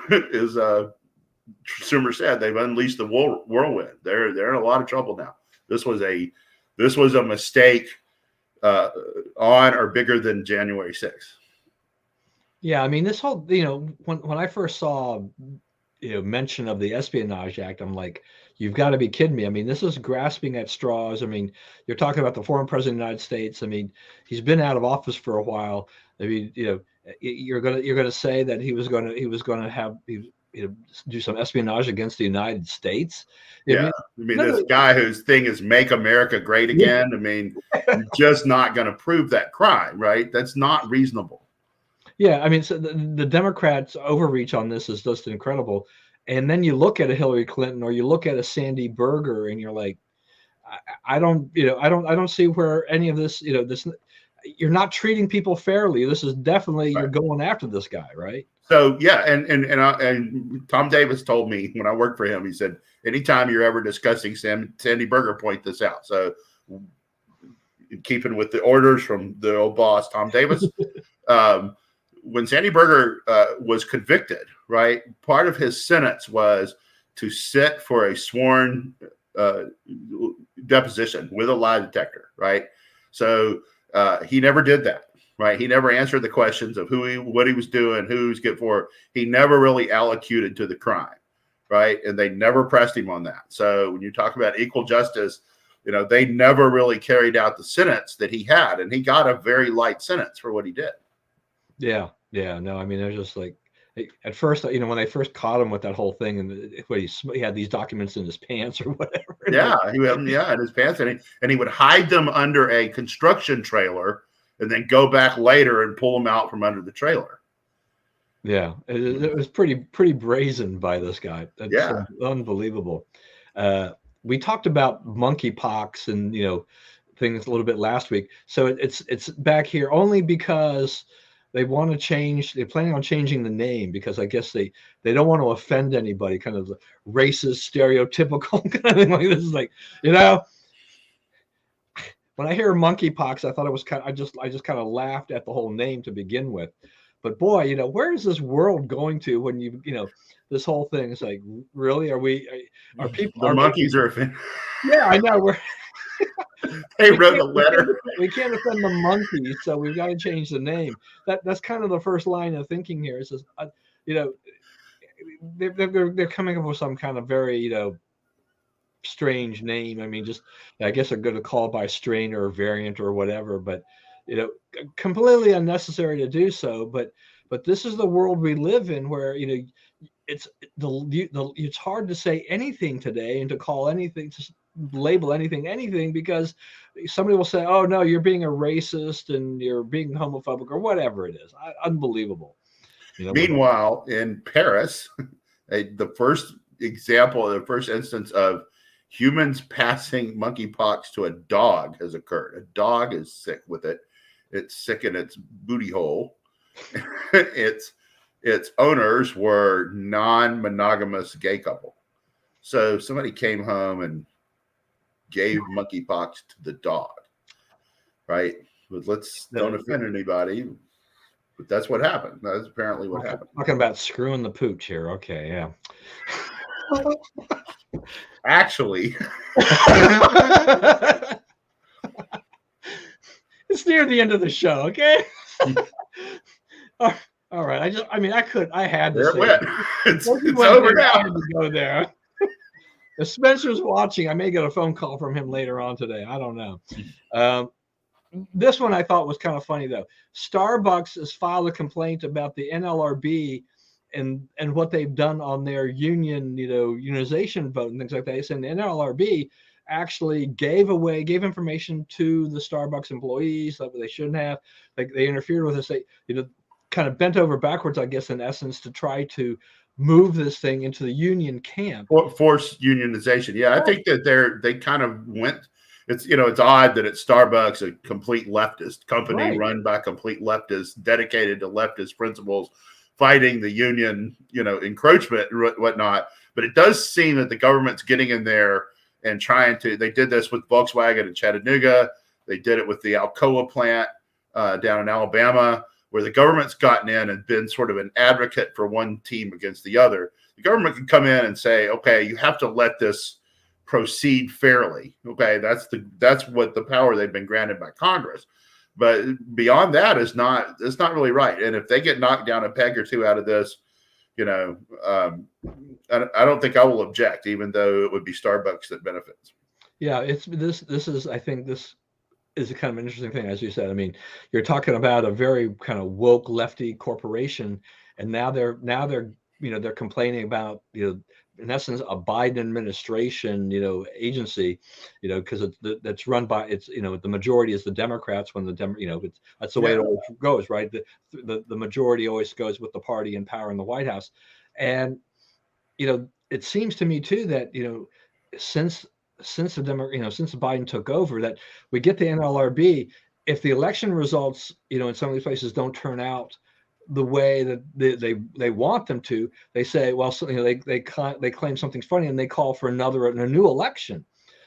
Schumer said, they've unleashed the whirlwind. They're in a lot of trouble now. This was a mistake on or bigger than January 6th. Yeah, I mean, this whole, when I first saw mention of the Espionage Act, I'm like, you've got to be kidding me. I mean, this is grasping at straws. I mean, you're talking about the former president of the United States. I mean, he's been out of office for a while. I mean, you're gonna say that he was gonna have do some espionage against the United States. Yeah, I mean this guy whose thing is make America great again. I mean, you're just not going to prove that crime, right? That's not reasonable. Yeah, I mean, so the Democrats' overreach on this is just incredible. And then you look at a Hillary Clinton or you look at a Sandy Berger, and you're like, I don't see where any of this, this, you're not treating people fairly. This is definitely, you're going after this guy, right? So yeah, and Tom Davis told me when I worked for him, he said, anytime you're ever discussing Sandy Berger, point this out. So in keeping with the orders from the old boss, Tom Davis, when Sandy Berger was convicted, right, part of his sentence was to sit for a sworn deposition with a lie detector, right? So he never did that, right? He never answered the questions of what he was doing, who he was getting for. He never really allocated to the crime, right? And they never pressed him on that. So when you talk about equal justice, they never really carried out the sentence that he had, and he got a very light sentence for what he did. Yeah. No, I mean, they're just like, at first, when they first caught him with that whole thing, and he had these documents in his pants or whatever. Yeah, in his pants, and he would hide them under a construction trailer, and then go back later and pull them out from under the trailer. Yeah, it was pretty brazen by this guy. That's unbelievable. We talked about monkeypox and things a little bit last week, so it's back here only because they want to change. They're planning on changing the name because I guess they don't want to offend anybody. Kind of racist, stereotypical kind of thing. Like this is like, when I hear monkeypox, I thought it was I just kind of laughed at the whole name to begin with. But boy, where is this world going to when this whole thing is like, really? Are people? The monkeys are offended. Yeah, I know. They wrote a letter. We can't offend the monkeys, so we've got to change the name. That's kind of the first line of thinking here. It says, you know, they're coming up with some kind of very, you know, strange name. I mean, just I guess they're going to call it by strain or variant or whatever, but you know, completely unnecessary to do so. But this is the world we live in, where you know, it's hard to say anything today and to call anything, to label anything, because somebody will say, oh no, you're being a racist and you're being homophobic or whatever it is. Unbelievable. You know, meanwhile, in Paris, the first example, the first instance of humans passing monkeypox to a dog has occurred. A dog is sick with it. It's sick in its booty hole. Its owners were non-monogamous gay couple. So somebody came home and gave monkeypox to the dog, right? But let's don't offend anybody. But that's what happened. That's apparently what happened. Talking about screwing the pooch here. Okay, yeah. Actually, it's near the end of the show. Okay. All right. I had to there say it went. It's over now. I had to go there. If Spencer's watching, I may get a phone call from him later on today. I don't know. This one I thought was kind of funny though. Starbucks has filed a complaint about the NLRB and what they've done on their union, you know, unionization vote and things like that. And the NLRB actually gave information to the Starbucks employees that they shouldn't have. Like they interfered with us. They, you know, kind of bent over backwards, I guess, in essence, to try to move this thing into the union camp. Force unionization. Yeah, I think that they kind of went. It's, you know, it's odd that it's Starbucks, a complete leftist company run by complete leftists, dedicated to leftist principles, fighting the union, you know, encroachment and whatnot. But it does seem that the government's getting in there and trying to. They did this with Volkswagen in Chattanooga. They did it with the Alcoa plant down in Alabama, where the government's gotten in and been sort of an advocate for one team against the other. The government can come in and say, okay, you have to let this proceed fairly. Okay, that's what the power they've been granted by Congress. But beyond that it's not really right. And if they get knocked down a peg or two out of this, you know, I don't think I will object, even though it would be Starbucks that benefits. Yeah, it's this is I think this is a kind of an interesting thing, as you said. I mean, you're talking about a very kind of woke lefty corporation, and now they're you know, they're complaining about, you know, in essence, a Biden administration, you know, agency, you know, because that's run by, it's, you know, the majority is the Democrats when you know, that's the way it always goes, right? The majority always goes with the party in power in the White House. And, you know, it seems to me too that, you know, since Biden took over, that we get the NLRB, if the election results, you know, in some of these places don't turn out the way that they want them to, they say, well, so, you know, they claim something's funny and they call for a new election,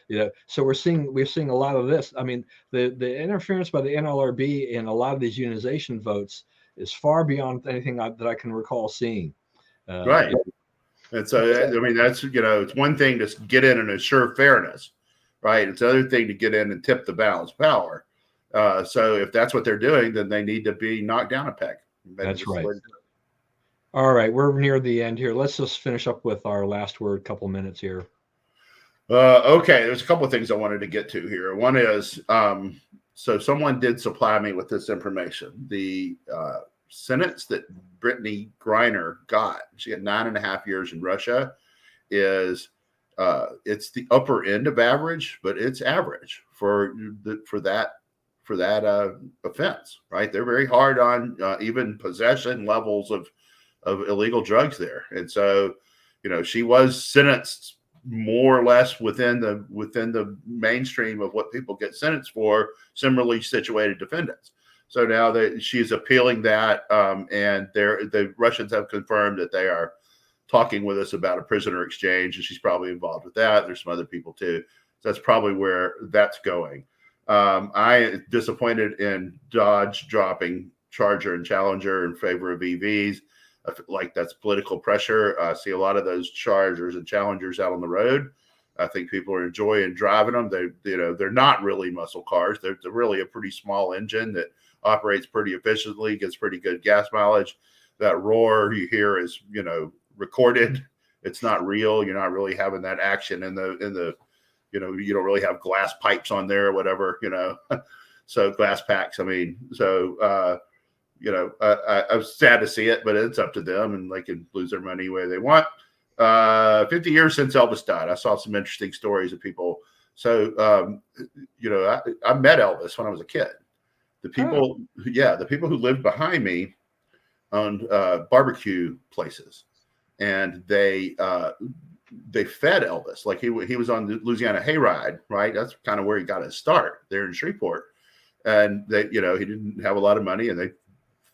you know. So we're seeing a lot of this. I mean, the interference by the NLRB in a lot of these unionization votes is far beyond anything that I can recall seeing. Right. And so, I mean, that's, you know, it's one thing to get in and assure fairness, right? It's another thing to get in and tip the balance of power. So if that's what they're doing, then they need to be knocked down a peg. That's right. All right, we're near the end here. Let's just finish up with our last word, couple minutes here. Okay, there's a couple of things I wanted to get to here. One is, so someone did supply me with this information. The sentence that Brittany Griner got, she got 9.5 years in Russia, is it's the upper end of average, but it's average for that offense, right? They're very hard on even possession levels of illegal drugs there. And so, you know, she was sentenced more or less within the mainstream of what people get sentenced for similarly situated defendants. So now that she's appealing that, and the Russians have confirmed that they are talking with us about a prisoner exchange, and she's probably involved with that. There's some other people too. So that's probably where that's going. I am disappointed in Dodge dropping Charger and Challenger in favor of EVs. I feel like that's political pressure. I see a lot of those Chargers and Challengers out on the road. I think people are enjoying driving them. They're not really muscle cars. They're really a pretty small engine that operates pretty efficiently, gets pretty good gas mileage. That roar you hear is, recorded. It's not real. You're not really having that action in the you don't really have glass pipes on there or whatever, so glass packs. I mean, so, I was sad to see it, but it's up to them, and they can lose their money where they want. 50 years since Elvis died. I saw some interesting stories of people. So, I met Elvis when I was a kid. The people who lived behind me owned barbecue places, and they fed Elvis. Like he was on the Louisiana Hayride, right? That's kind of where he got his start, there in Shreveport. And he didn't have a lot of money, and they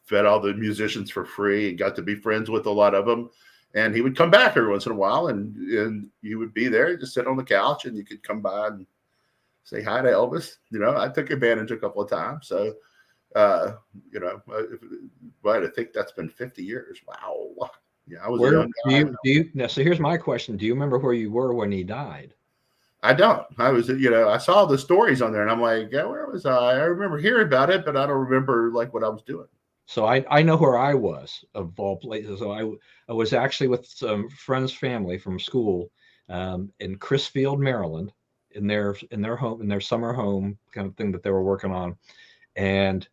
fed all the musicians for free and got to be friends with a lot of them. And he would come back every once in a while, and you would be there, just sit on the couch, and you could come by and say hi to Elvis. I took advantage a couple of times. So, but I think that's been 50 years. Wow. Yeah, I was. Now, so here's my question: do you remember where you were when he died? I don't. I was, I saw the stories on there, and I'm like, yeah, where was I? I remember hearing about it, but I don't remember like what I was doing. So I know where I was, of all places. So I was actually with some friends' family from school in Chrisfield, Maryland, in their home, in their summer home kind of thing that they were working on. And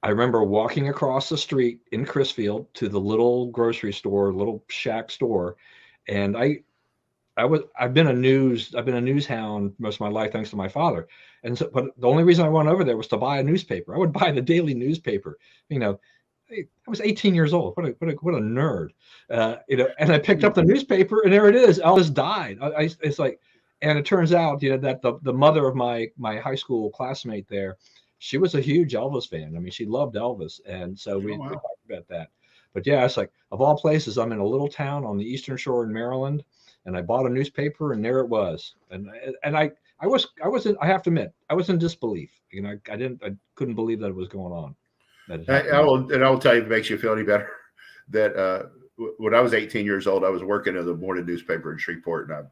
I remember walking across the street in Chrisfield to the little grocery store, little shack store, and I've been a news hound most of my life, thanks to my father. And so, but the only reason I went over there was to buy a newspaper. I would buy the daily newspaper. I was 18 years old. What a nerd. And I picked up the newspaper, and there it is. Elvis died. It's like, and it turns out, that the mother of my high school classmate there, she was a huge Elvis fan. I mean, she loved Elvis, and so we talked about that. But yeah, it's like, of all places, I'm in a little town on the Eastern Shore in Maryland. And I bought a newspaper, and there it was. And I have to admit, I was in disbelief. I couldn't believe that it was going on. I will tell you, if it makes you feel any better, that when I was 18 years old, I was working at the morning newspaper in Shreveport, and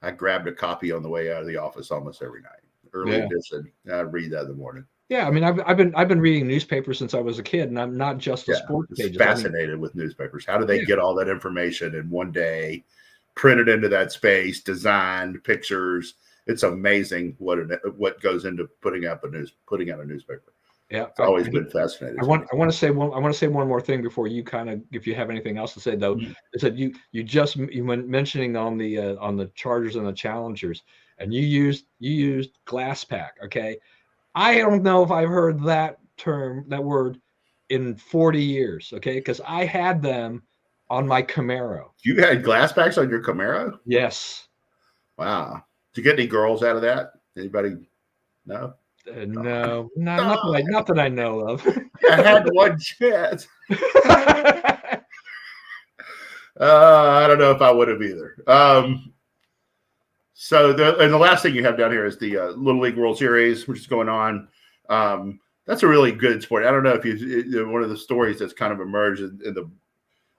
I grabbed a copy on the way out of the office almost every night. Early edition. I read that in the morning. Yeah, I mean, I've been reading newspapers since I was a kid, and I'm not just a sports page. Fascinated with newspapers. How do they get all that information in one day? Printed into that space, designed pictures. It's amazing what goes into putting out a newspaper. Yeah, it's always been fascinating. I want to say one more thing before you if you have anything else to say though. Mm-hmm. Is that you went mentioning on the Chargers and the Challengers, and you used glass pack. Okay, I don't know if I've heard that word in 40 years. Okay, because I had them on my Camaro. You had glass packs on your Camaro? Yes. Wow. Did you get any girls out of that? Anybody? No? No, not that I know of. I had one chance. I don't know if I would have either. So the last thing you have down here is the Little League World Series, which is going on. That's a really good sport. I don't know if one of the stories that's kind of emerged in the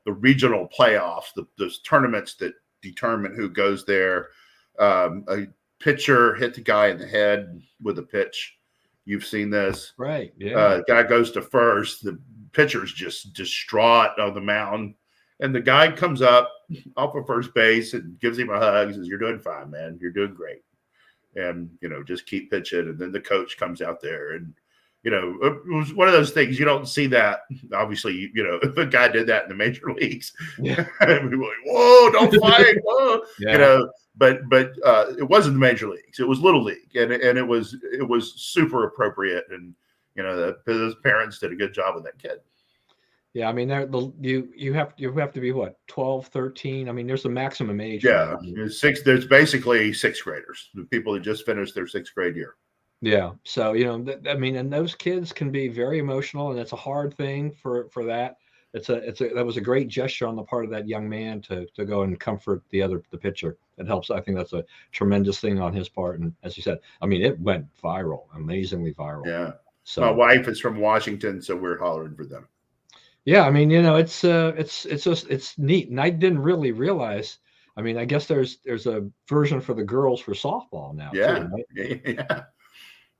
regional playoffs, those tournaments that determine who goes there. A pitcher hit the guy in the head with a pitch. You've seen this. Right. Yeah. Guy goes to first. The pitcher's just distraught on the mound. And the guy comes up off of first base and gives him a hug. He says, "You're doing fine, man. You're doing great. And, just keep pitching." And then the coach comes out there and, it was one of those things you don't see that. Obviously, if a guy did that in the major leagues, we'd be like, "Whoa, don't fight!" Whoa. Yeah. But it wasn't the major leagues. It was Little League, and it was super appropriate. And those parents did a good job with that kid. Yeah, I mean, you have to be what, 12, 13? I mean, there's a maximum age. Yeah, there's basically sixth graders, the people that just finished their sixth grade year. Yeah. So, and those kids can be very emotional, and it's a hard thing for that. That was a great gesture on the part of that young man to go and comfort the pitcher. It helps. I think that's a tremendous thing on his part. And as you said, I mean, it went viral, amazingly viral. Yeah. So my wife is from Washington, so we're hollering for them. Yeah. I mean, it's neat. And I didn't really realize, I mean, I guess there's a version for the girls for softball now too, right?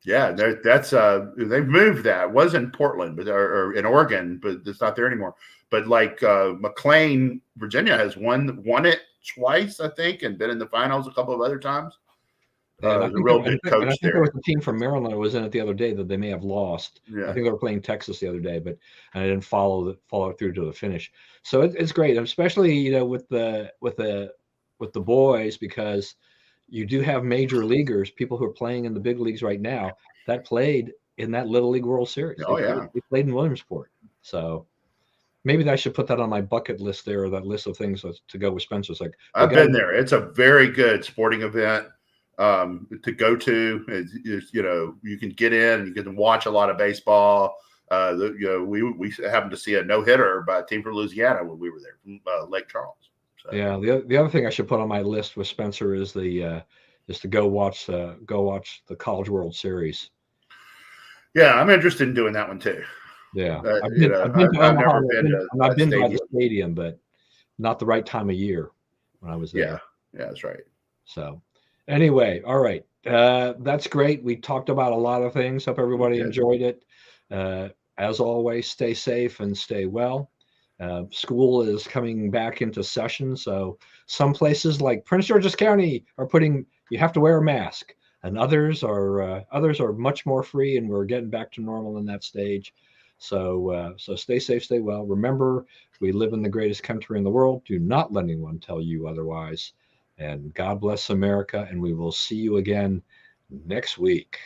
Yeah. That's they've moved that. It was in Portland, but or in Oregon, but it's not there anymore. But like McLean, Virginia has won it twice, I think, and been in the finals a couple of other times. And a real good coach I think there. there was a team from Maryland that was in it the other day that they may have lost. Yeah. I think they were playing Texas the other day, but I didn't follow through to the finish. So it's great, especially with the boys, because you do have major leaguers, people who are playing in the big leagues right now, that played in that Little League World Series. Oh, They played in Williamsport. So maybe I should put that on my bucket list there, or that list of things to go with Spencer. It's like, I've been there. It's a very good sporting event to go to. You can get in and you can watch a lot of baseball. We happened to see a no-hitter by a team from Louisiana when we were there from Lake Charles. So. Yeah, the other thing I should put on my list with Spencer is to go watch the College World Series. Yeah, I'm interested in doing that one too. Yeah, I've been to Omaha. I've been by the stadium, but not the right time of year when I was there. Yeah, that's right. So anyway, all right, that's great. We talked about a lot of things. Hope everybody enjoyed it. As always, stay safe and stay well. School is coming back into session, so some places like Prince George's County are you have to wear a mask, and others are much more free, and we're getting back to normal in that stage. So stay safe, stay well. Remember, we live in the greatest country in the world. Do not let anyone tell you otherwise. And God bless America, and we will see you again next week.